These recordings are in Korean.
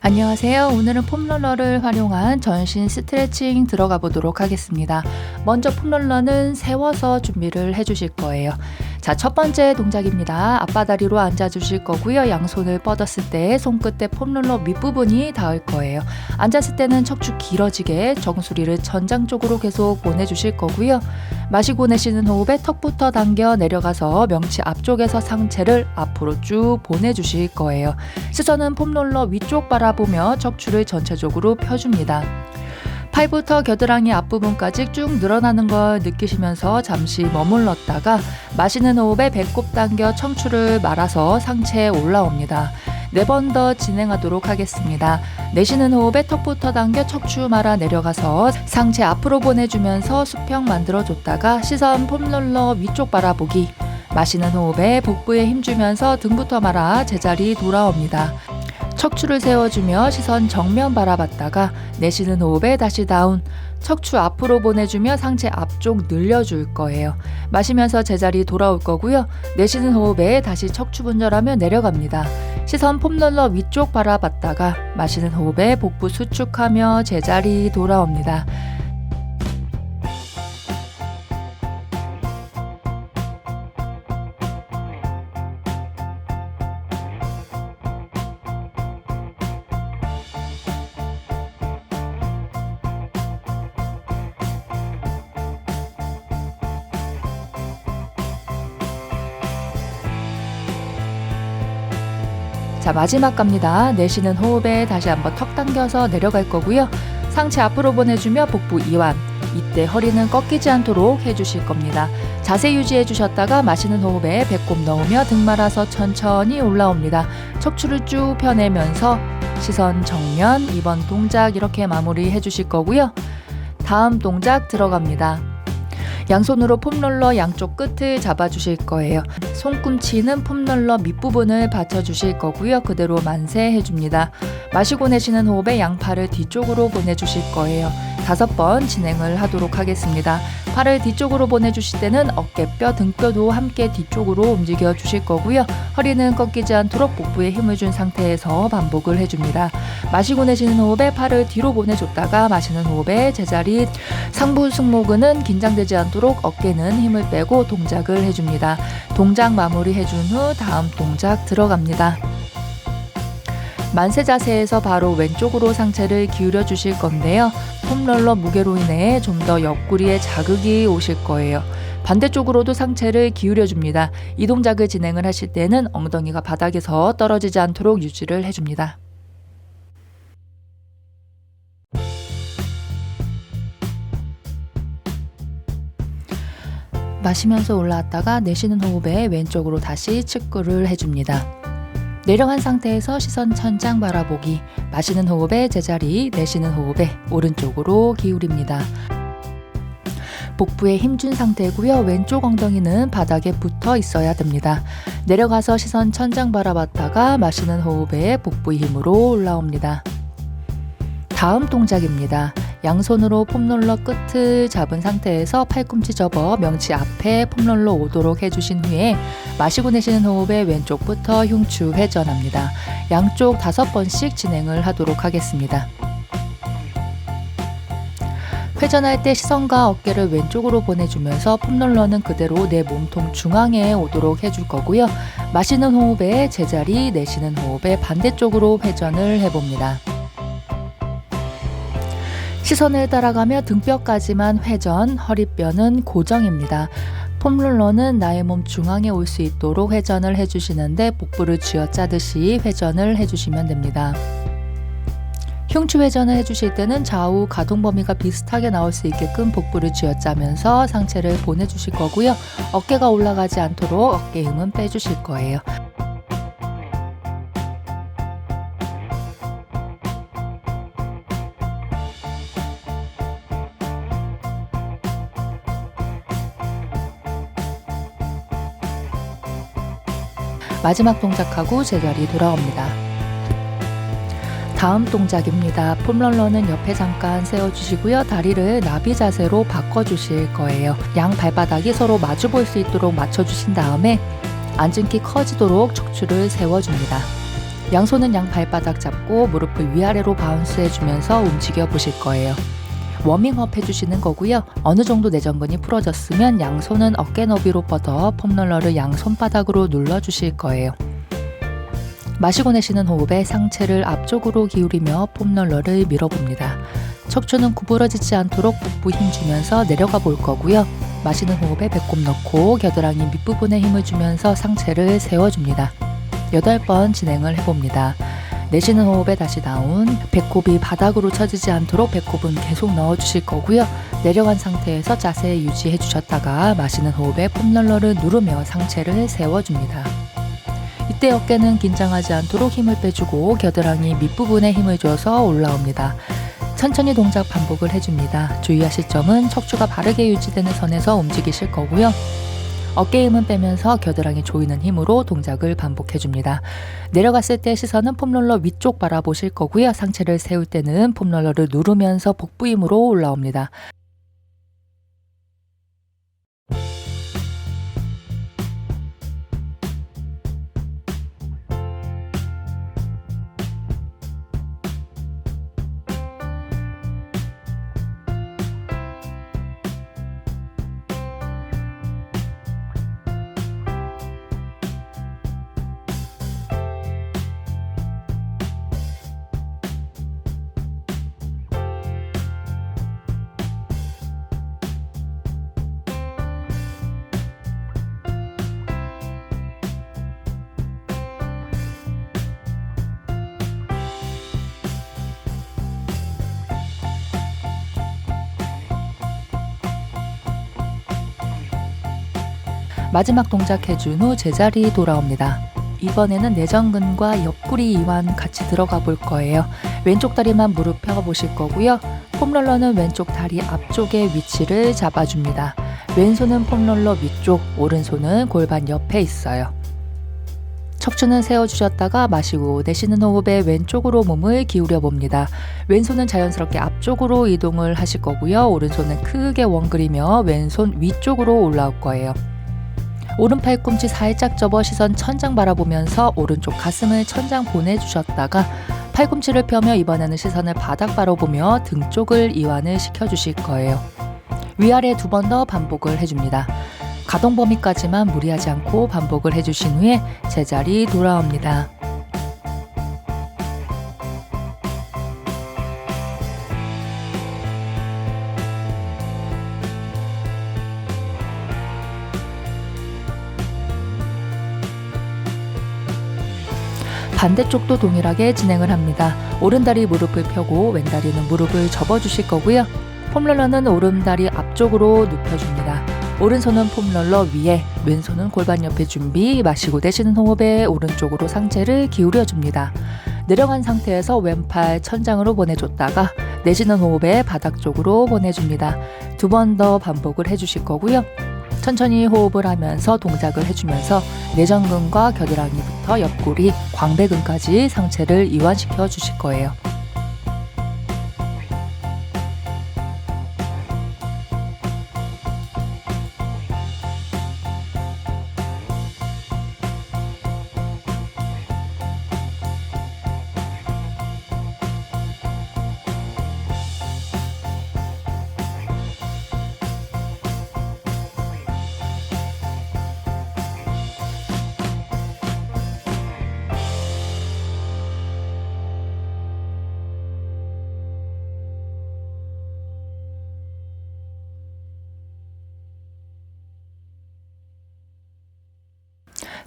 안녕하세요. 오늘은 폼롤러를 활용한 전신 스트레칭 들어가 보도록 하겠습니다. 먼저 폼롤러는 세워서 준비를 해 주실 거예요. 자, 첫 번째 동작입니다. 앞바다리로 앉아 주실 거고요. 양손을 뻗었을 때 손끝에 폼롤러 밑부분이 닿을 거예요. 앉았을 때는 척추 길어지게 정수리를 천장 쪽으로 계속 보내주실 거고요. 마시고 내쉬는 호흡에 턱부터 당겨 내려가서 명치 앞쪽에서 상체를 앞으로 쭉 보내주실 거예요. 시선은 폼롤러 위쪽 바라보며 척추를 전체적으로 펴줍니다. 팔부터 겨드랑이 앞부분까지 쭉 늘어나는 걸 느끼시면서 잠시 머물렀다가 마시는 호흡에 배꼽 당겨 척추를 말아서 상체에 올라옵니다. 4번 더 진행하도록 하겠습니다. 내쉬는 호흡에 턱부터 당겨 척추 말아 내려가서 상체 앞으로 보내주면서 수평 만들어줬다가 시선 폼롤러 위쪽 바라보기. 마시는 호흡에 복부에 힘주면서 등부터 말아 제자리 돌아옵니다. 척추를 세워주며 시선 정면 바라봤다가 내쉬는 호흡에 다시 다운. 척추 앞으로 보내주며 상체 앞쪽 늘려줄 거예요. 마시면서 제자리 돌아올 거고요. 내쉬는 호흡에 다시 척추 분절하며 내려갑니다. 시선 폼롤러 위쪽 바라봤다가 마시는 호흡에 복부 수축하며 제자리 돌아옵니다. 자, 마지막 갑니다. 내쉬는 호흡에 다시 한번 턱 당겨서 내려갈 거고요. 상체 앞으로 보내주며 복부 이완. 이때 허리는 꺾이지 않도록 해주실 겁니다. 자세 유지해 주셨다가 마시는 호흡에 배꼽 넣으며 등 말아서 천천히 올라옵니다. 척추를 쭉 펴내면서 시선 정면. 이번 동작 이렇게 마무리해 주실 거고요. 다음 동작 들어갑니다. 양손으로 폼롤러 양쪽 끝을 잡아주실 거예요. 손꿈치는 폼롤러 밑부분을 받쳐주실 거고요. 그대로 만세 해줍니다. 마시고 내쉬는 호흡에 양팔을 뒤쪽으로 보내주실 거예요. 5번 진행을 하도록 하겠습니다. 팔을 뒤쪽으로 보내주실 때는 어깨뼈, 등뼈도 함께 뒤쪽으로 움직여 주실 거고요. 허리는 꺾이지 않도록 복부에 힘을 준 상태에서 반복을 해줍니다. 마시고 내쉬는 호흡에 팔을 뒤로 보내줬다가 마시는 호흡에 제자리. 상부 승모근은 긴장되지 않도록 어깨는 힘을 빼고 동작을 해줍니다. 동작 마무리 해준 후 다음 동작 들어갑니다. 만세 자세에서 바로 왼쪽으로 상체를 기울여 주실 건데요. 폼롤러 무게로 인해 좀 더 옆구리에 자극이 오실 거예요. 반대쪽으로도 상체를 기울여 줍니다. 이 동작을 진행을 하실 때는 엉덩이가 바닥에서 떨어지지 않도록 유지를 해줍니다. 마시면서 올라왔다가 내쉬는 호흡에 왼쪽으로 다시 측구를 해줍니다. 내려간 상태에서 시선 천장 바라보기. 마시는 호흡에 제자리, 내쉬는 호흡에 오른쪽으로 기울입니다. 복부에 힘준 상태고요. 왼쪽 엉덩이는 바닥에 붙어 있어야 됩니다. 내려가서 시선 천장 바라봤다가 마시는 호흡에 복부 힘으로 올라옵니다. 다음 동작입니다. 양손으로 폼롤러 끝을 잡은 상태에서 팔꿈치 접어 명치 앞에 폼롤러 오도록 해주신 후에 마시고 내쉬는 호흡에 왼쪽부터 흉추 회전합니다. 양쪽 5번씩 진행을 하도록 하겠습니다. 회전할 때 시선과 어깨를 왼쪽으로 보내주면서 폼롤러는 그대로 내 몸통 중앙에 오도록 해줄 거고요. 마시는 호흡에 제자리, 내쉬는 호흡에 반대쪽으로 회전을 해봅니다. 시선을 따라가며 등뼈까지만 회전, 허리뼈는 고정입니다. 폼롤러는 나의 몸 중앙에 올 수 있도록 회전을 해주시는데 복부를 쥐어짜듯이 회전을 해주시면 됩니다. 흉추 회전을 해주실 때는 좌우 가동 범위가 비슷하게 나올 수 있게끔 복부를 쥐어짜면서 상체를 보내주실 거고요. 어깨가 올라가지 않도록 어깨 힘은 빼주실 거예요. 마지막 동작하고 제자리 돌아옵니다. 다음 동작입니다. 폼롤러는 옆에 잠깐 세워주시고요. 다리를 나비 자세로 바꿔주실 거예요. 양 발바닥이 서로 마주 볼 수 있도록 맞춰주신 다음에 앉은 키 커지도록 척추를 세워줍니다. 양손은 양 발바닥 잡고 무릎을 위아래로 바운스 해주면서 움직여 보실 거예요. 워밍업 해주시는 거고요. 어느 정도 내전근이 풀어졌으면 양손은 어깨 너비로 뻗어 폼롤러를 양 손바닥으로 눌러주실 거예요. 마시고 내쉬는 호흡에 상체를 앞쪽으로 기울이며 폼롤러를 밀어봅니다. 척추는 구부러지지 않도록 복부 힘주면서 내려가 볼 거고요. 마시는 호흡에 배꼽 넣고 겨드랑이 밑부분에 힘을 주면서 상체를 세워줍니다. 8번 진행을 해봅니다. 내쉬는 호흡에 다시 다운, 배꼽이 바닥으로 처지지 않도록 배꼽은 계속 넣어주실 거고요. 내려간 상태에서 자세 유지해 주셨다가 마시는 호흡에 폼롤러를 누르며 상체를 세워줍니다. 이때 어깨는 긴장하지 않도록 힘을 빼주고 겨드랑이 밑부분에 힘을 줘서 올라옵니다. 천천히 동작 반복을 해줍니다. 주의하실 점은 척추가 바르게 유지되는 선에서 움직이실 거고요. 어깨 힘은 빼면서 겨드랑이 조이는 힘으로 동작을 반복해줍니다. 내려갔을 때 시선은 폼롤러 위쪽 바라보실 거고요. 상체를 세울 때는 폼롤러를 누르면서 복부 힘으로 올라옵니다. 마지막 동작 해준 후 제자리 돌아옵니다. 이번에는 내전근과 옆구리 이완 같이 들어가 볼 거예요. 왼쪽 다리만 무릎 펴 보실 거고요. 폼롤러는 왼쪽 다리 앞쪽에 위치를 잡아줍니다. 왼손은 폼롤러 위쪽, 오른손은 골반 옆에 있어요. 척추는 세워주셨다가 마시고 내쉬는 호흡에 왼쪽으로 몸을 기울여 봅니다. 왼손은 자연스럽게 앞쪽으로 이동을 하실 거고요. 오른손은 크게 원그리며 왼손 위쪽으로 올라올 거예요. 오른 팔꿈치 살짝 접어 시선 천장 바라보면서 오른쪽 가슴을 천장 보내주셨다가 팔꿈치를 펴며 이번에는 시선을 바닥 바라보며 등 쪽을 이완을 시켜주실 거예요. 위아래 2번 더 반복을 해줍니다. 가동 범위까지만 무리하지 않고 반복을 해주신 후에 제자리 돌아옵니다. 반대쪽도 동일하게 진행을 합니다. 오른다리 무릎을 펴고 왼다리는 무릎을 접어주실 거고요. 폼롤러는 오른다리 앞쪽으로 눕혀줍니다. 오른손은 폼롤러 위에, 왼손은 골반 옆에 준비, 마시고 내쉬는 호흡에 오른쪽으로 상체를 기울여줍니다. 내려간 상태에서 왼팔 천장으로 보내줬다가 내쉬는 호흡에 바닥 쪽으로 보내줍니다. 2번 더 반복을 해주실 거고요. 천천히 호흡을 하면서 동작을 해주면서 내전근과 겨드랑이부터 옆구리, 광배근까지 상체를 이완시켜 주실 거예요.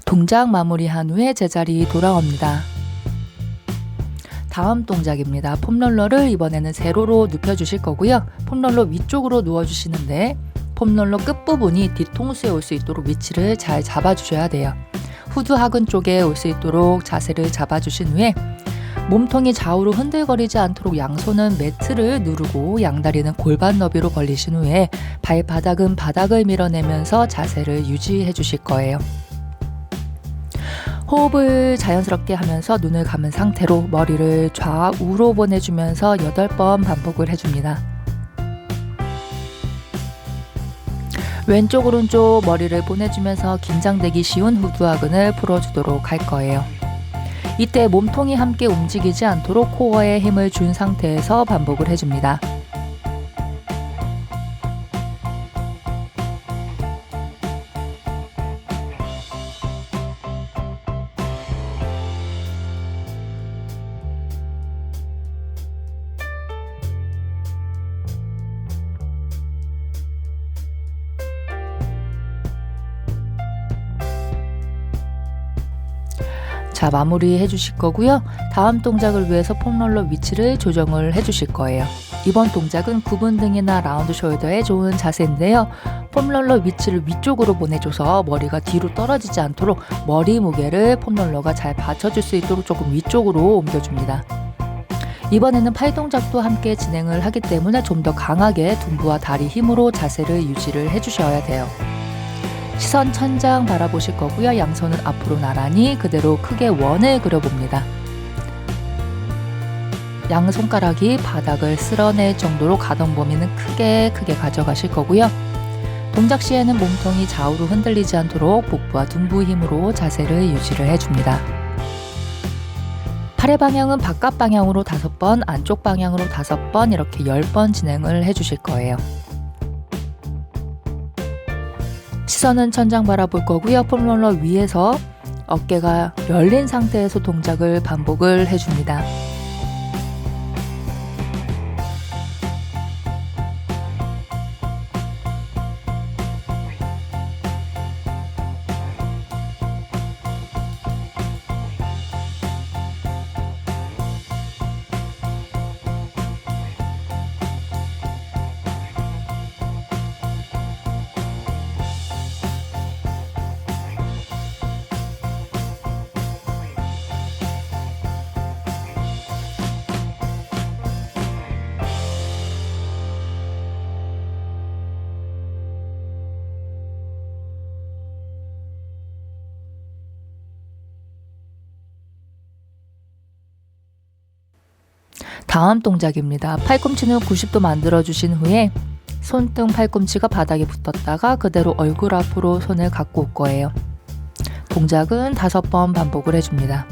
동작 마무리한 후에 제자리 돌아옵니다. 다음 동작입니다. 폼롤러를 이번에는 세로로 눕혀주실 거고요. 폼롤러 위쪽으로 누워주시는데 폼롤러 끝부분이 뒤통수에 올 수 있도록 위치를 잘 잡아주셔야 돼요. 후두 하근 쪽에 올 수 있도록 자세를 잡아주신 후에 몸통이 좌우로 흔들거리지 않도록 양손은 매트를 누르고 양다리는 골반 너비로 벌리신 후에 발바닥은 바닥을 밀어내면서 자세를 유지해 주실 거예요. 호흡을 자연스럽게 하면서 눈을 감은 상태로 머리를 좌우로 보내주면서 8번 반복을 해줍니다. 왼쪽 오른쪽 머리를 보내주면서 긴장되기 쉬운 후두하근을 풀어주도록 할 거예요. 이때 몸통이 함께 움직이지 않도록 코어에 힘을 준 상태에서 반복을 해줍니다. 자, 마무리 해주실 거고요. 다음 동작을 위해서 폼롤러 위치를 조정을 해주실 거예요. 이번 동작은 구분 등이나 라운드 숄더에 좋은 자세인데요. 폼롤러 위치를 위쪽으로 보내줘서 머리가 뒤로 떨어지지 않도록 머리 무게를 폼롤러가 잘 받쳐줄 수 있도록 조금 위쪽으로 옮겨줍니다. 이번에는 팔 동작도 함께 진행을 하기 때문에 좀 더 강하게 둔부와 다리 힘으로 자세를 유지를 해주셔야 돼요. 시선 천장 바라보실 거고요. 양손은 앞으로 나란히 그대로 크게 원을 그려봅니다. 양손가락이 바닥을 쓸어낼 정도로 가동 범위는 크게 가져가실 거고요. 동작 시에는 몸통이 좌우로 흔들리지 않도록 복부와 둔부 힘으로 자세를 유지를 해줍니다. 팔의 방향은 바깥 방향으로 5번, 안쪽 방향으로 5번 이렇게 10번 진행을 해주실 거예요. 시선은 천장 바라볼 거고요. 폼롤러 위에서 어깨가 열린 상태에서 동작을 반복을 해줍니다. 다음 동작입니다. 팔꿈치는 90도 만들어 주신 후에 손등 팔꿈치가 바닥에 붙었다가 그대로 얼굴 앞으로 손을 갖고 올 거예요. 동작은 5번 반복을 해줍니다.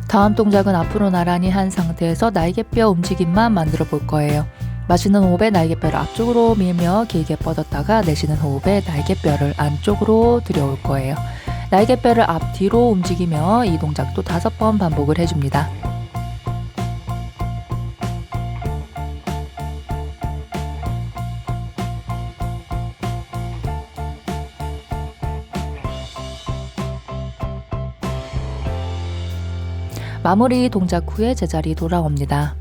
다음 동작은 앞으로 나란히 한 상태에서 날개뼈 움직임만 만들어 볼 거예요. 마시는 호흡에 날개뼈를 앞쪽으로 밀며 길게 뻗었다가 내쉬는 호흡에 날개뼈를 안쪽으로 들여올 거예요. 날개뼈를 앞뒤로 움직이며 이 동작도 5번 반복을 해줍니다. 마무리 동작 후에 제자리 돌아옵니다.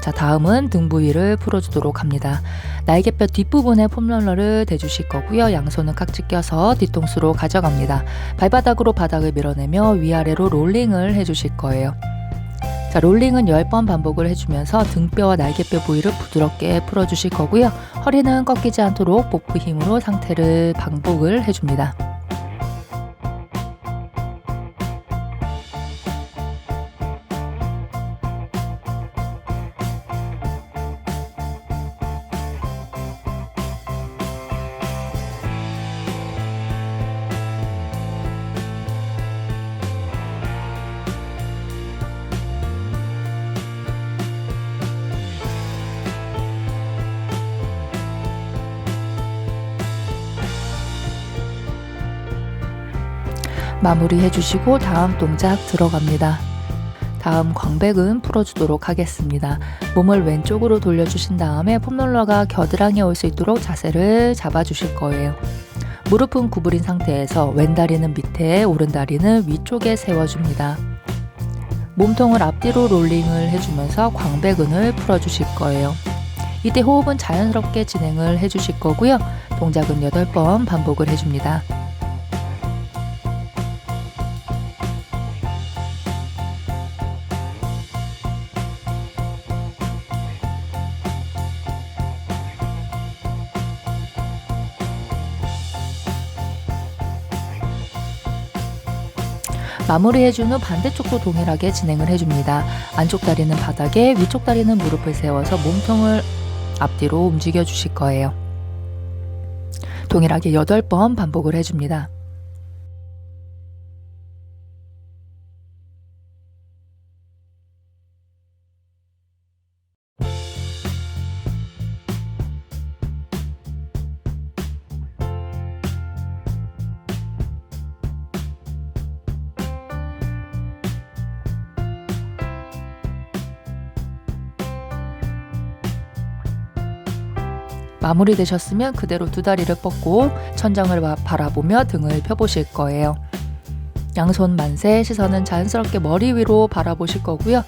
자, 다음은 등 부위를 풀어주도록 합니다. 날개뼈 뒷부분에 폼롤러를 대주실 거고요. 양손은 깍지 껴서 뒤통수로 가져갑니다. 발바닥으로 바닥을 밀어내며 위아래로 롤링을 해주실 거예요. 자, 롤링은 10번 반복을 해주면서 등뼈와 날개뼈 부위를 부드럽게 풀어주실 거고요. 허리는 꺾이지 않도록 복부 힘으로 상태를 반복을 해줍니다. 마무리 해주시고 다음 동작 들어갑니다. 다음 광배근 풀어주도록 하겠습니다. 몸을 왼쪽으로 돌려주신 다음에 폼롤러가 겨드랑이에 올 수 있도록 자세를 잡아주실 거예요. 무릎은 구부린 상태에서 왼다리는 밑에, 오른다리는 위쪽에 세워줍니다. 몸통을 앞뒤로 롤링을 해주면서 광배근을 풀어주실 거예요. 이때 호흡은 자연스럽게 진행을 해주실 거고요. 동작은 8번 반복을 해줍니다. 마무리해준 후 반대쪽도 동일하게 진행을 해줍니다. 안쪽 다리는 바닥에, 위쪽 다리는 무릎을 세워서 몸통을 앞뒤로 움직여 주실 거예요. 동일하게 8번 반복을 해줍니다. 마무리되셨으면 그대로 두 다리를 뻗고 천장을 바라보며 등을 펴보실 거예요. 양손 만세, 시선은 자연스럽게 머리 위로 바라보실 거고요.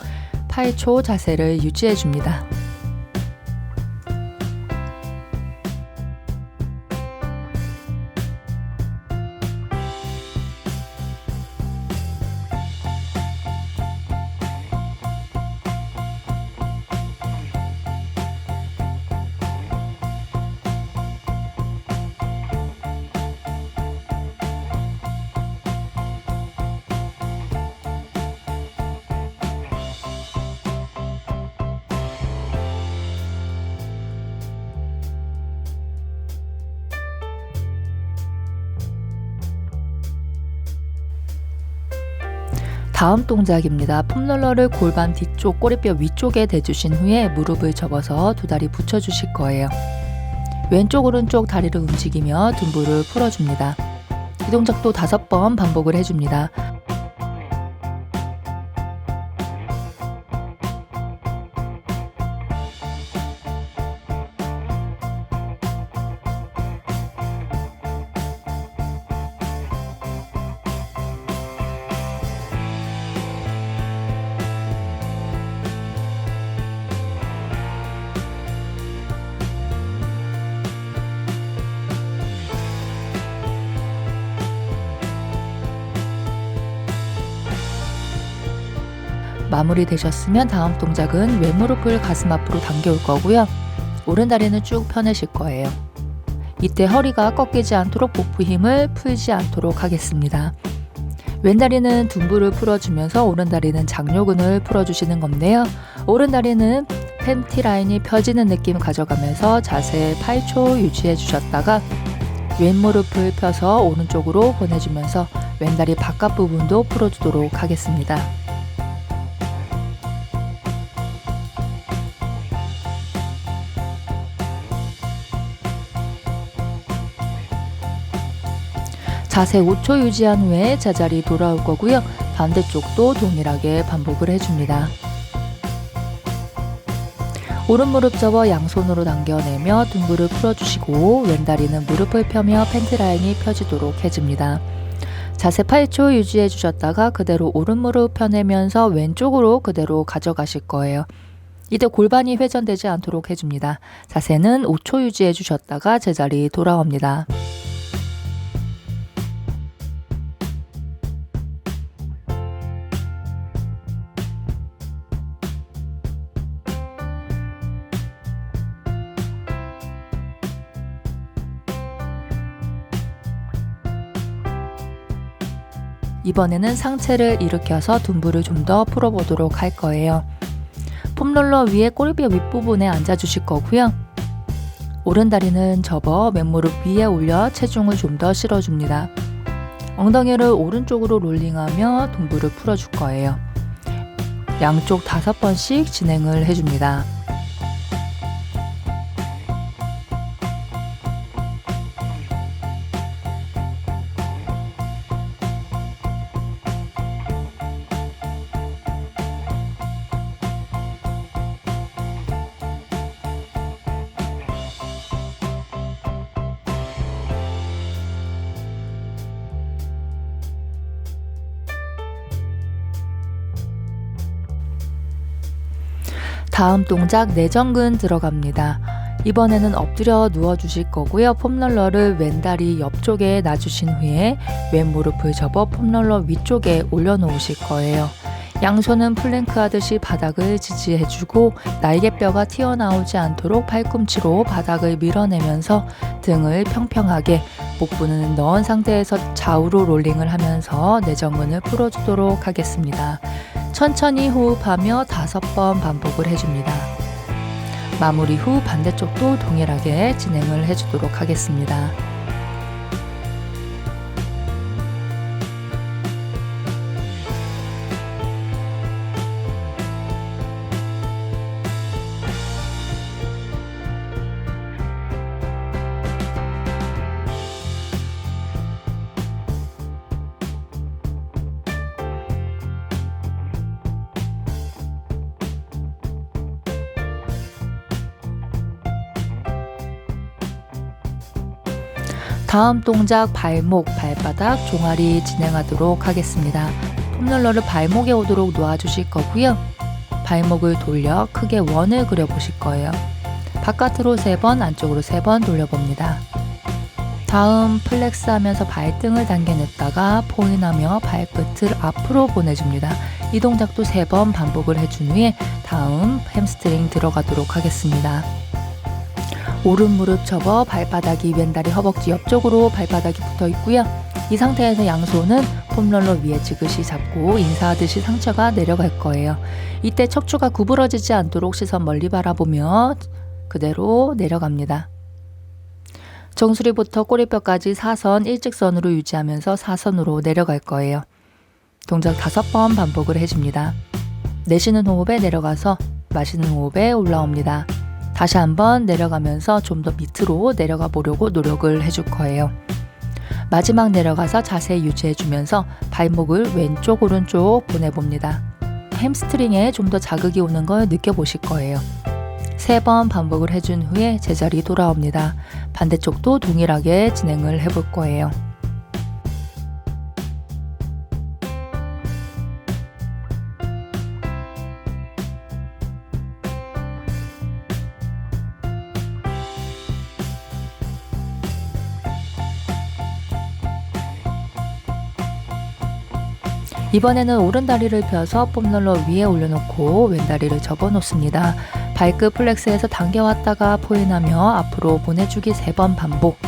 8초 자세를 유지해 줍니다. 다음 동작입니다. 폼롤러를 골반 뒤쪽 꼬리뼈 위쪽에 대주신 후에 무릎을 접어서 두 다리 붙여주실 거예요. 왼쪽 오른쪽 다리를 움직이며 둔부를 풀어줍니다. 이 동작도 5번 반복을 해줍니다. 마무리되셨으면 다음 동작은 왼무릎을 가슴 앞으로 당겨올 거고요. 오른다리는 쭉 펴내실 거예요. 이때 허리가 꺾이지 않도록 복부 힘을 풀지 않도록 하겠습니다. 왼다리는 둔부를 풀어주면서 오른다리는 장요근을 풀어주시는 건데요. 오른다리는 팬티 라인이 펴지는 느낌 가져가면서 자세 8초 유지해 주셨다가 왼무릎을 펴서 오른쪽으로 보내주면서 왼다리 바깥 부분도 풀어주도록 하겠습니다. 자세 5초 유지한 후에 제자리 돌아올 거고요. 반대쪽도 동일하게 반복을 해줍니다. 오른무릎 접어 양손으로 당겨내며 둔부를 풀어주시고 왼다리는 무릎을 펴며 팬트 라인이 펴지도록 해줍니다. 자세 8초 유지해 주셨다가 그대로 오른무릎 펴내면서 왼쪽으로 그대로 가져가실 거예요. 이때 골반이 회전되지 않도록 해줍니다. 자세는 5초 유지해 주셨다가 제자리 돌아옵니다. 이번에는 상체를 일으켜서 둔부를 좀 더 풀어보도록 할 거예요. 폼롤러 위에 꼬리뼈 윗부분에 앉아주실 거고요. 오른다리는 접어 맨무릎 위에 올려 체중을 좀 더 실어줍니다. 엉덩이를 오른쪽으로 롤링하며 둔부를 풀어줄 거예요. 양쪽 5번씩 진행을 해줍니다. 다음 동작 내전근 들어갑니다. 이번에는 엎드려 누워주실 거고요. 폼롤러를 왼다리 옆쪽에 놔주신 후에 왼무릎을 접어 폼롤러 위쪽에 올려놓으실 거예요. 양손은 플랭크 하듯이 바닥을 지지해주고 날개뼈가 튀어나오지 않도록 팔꿈치로 바닥을 밀어내면서 등을 평평하게 복부는 넣은 상태에서 좌우로 롤링을 하면서 내전근을 풀어주도록 하겠습니다. 천천히 호흡하며 5번 반복을 해줍니다. 마무리 후 반대쪽도 동일하게 진행을 해주도록 하겠습니다. 다음 동작 발목, 발바닥, 종아리 진행하도록 하겠습니다. 폼롤러를 발목에 오도록 놓아주실 거고요. 발목을 돌려 크게 원을 그려보실 거예요. 바깥으로 3번, 안쪽으로 3번 돌려봅니다. 다음 플렉스 하면서 발등을 당겨냈다가 포인하며 발끝을 앞으로 보내줍니다. 이 동작도 3번 반복을 해준 후에 다음 햄스트링 들어가도록 하겠습니다. 오른 무릎 접어 발바닥이 왼다리 허벅지 옆쪽으로 발바닥이 붙어 있고요. 이 상태에서 양손은 폼롤러 위에 지그시 잡고 인사하듯이 상체가 내려갈 거예요. 이때 척추가 구부러지지 않도록 시선 멀리 바라보며 그대로 내려갑니다. 정수리부터 꼬리뼈까지 사선 일직선으로 유지하면서 사선으로 내려갈 거예요. 동작 5번 반복을 해줍니다. 내쉬는 호흡에 내려가서 마시는 호흡에 올라옵니다. 다시 한번 내려가면서 좀 더 밑으로 내려가 보려고 노력을 해줄 거예요. 마지막 내려가서 자세 유지해주면서 발목을 왼쪽 오른쪽 보내봅니다. 햄스트링에 좀 더 자극이 오는 걸 느껴보실 거예요. 3번 반복을 해준 후에 제자리 돌아옵니다. 반대쪽도 동일하게 진행을 해볼 거예요. 이번에는 오른다리를 펴서 폼롤러 위에 올려놓고 왼다리를 접어놓습니다. 발끝 플렉스에서 당겨왔다가 포인하며 앞으로 보내주기 3번 반복.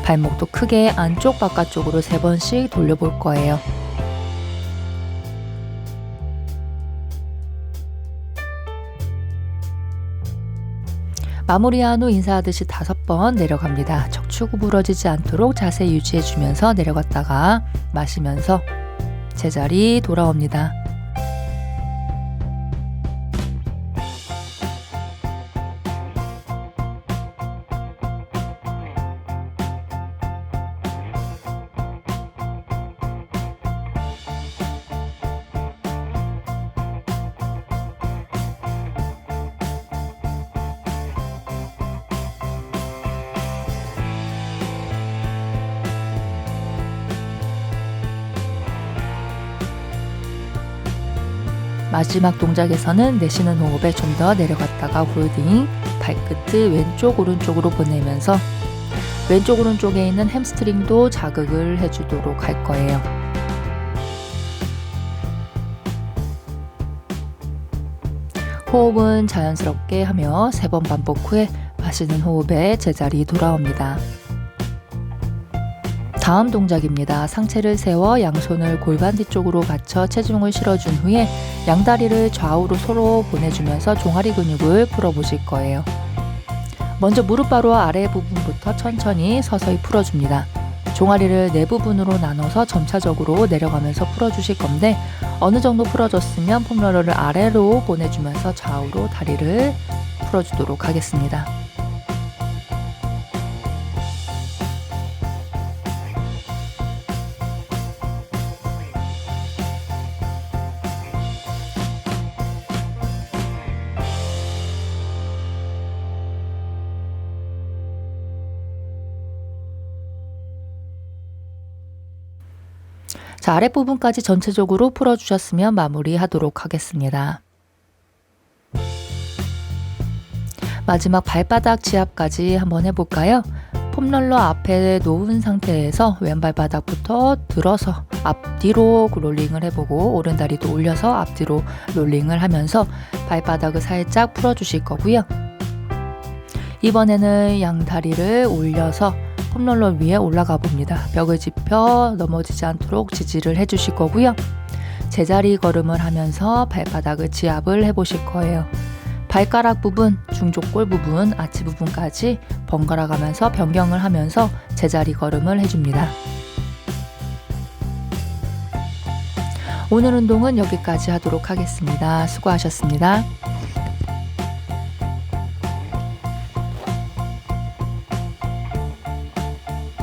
발목도 크게 안쪽 바깥쪽으로 3번씩 돌려볼 거예요. 마무리한 후 인사하듯이 5번 내려갑니다. 척추 구부러지지 않도록 자세 유지해주면서 내려갔다가 마시면서 제자리 돌아옵니다. 마지막 동작에서는 내쉬는 호흡에 좀 더 내려갔다가 홀딩, 발끝을 왼쪽 오른쪽으로 보내면서 왼쪽 오른쪽에 있는 햄스트링도 자극을 해주도록 할 거예요. 호흡은 자연스럽게 하며 3번 반복 후에 마시는 호흡에 제자리 돌아옵니다. 다음 동작입니다. 상체를 세워 양손을 골반 뒤쪽으로 받쳐 체중을 실어준 후에 양다리를 좌우로 서로 보내주면서 종아리 근육을 풀어보실 거예요. 먼저 무릎 바로 아래 부분부터 천천히 서서히 풀어줍니다. 종아리를 4부분으로 나눠서 점차적으로 내려가면서 풀어주실 건데 어느 정도 풀어졌으면 폼롤러를 아래로 보내주면서 좌우로 다리를 풀어주도록 하겠습니다. 자, 아랫부분까지 전체적으로 풀어주셨으면 마무리하도록 하겠습니다. 마지막 발바닥 지압까지 한번 해볼까요? 폼롤러 앞에 놓은 상태에서 왼발바닥부터 들어서 앞뒤로 롤링을 해보고 오른다리도 올려서 앞뒤로 롤링을 하면서 발바닥을 살짝 풀어주실 거고요. 이번에는 양다리를 올려서 폼롤러 위에 올라가 봅니다. 벽을 짚어 넘어지지 않도록 지지를 해주실 거고요. 제자리 걸음을 하면서 발바닥을 지압을 해보실 거예요. 발가락 부분, 중족골 부분, 아치 부분까지 번갈아 가면서 변경을 하면서 제자리 걸음을 해줍니다. 오늘 운동은 여기까지 하도록 하겠습니다. 수고하셨습니다.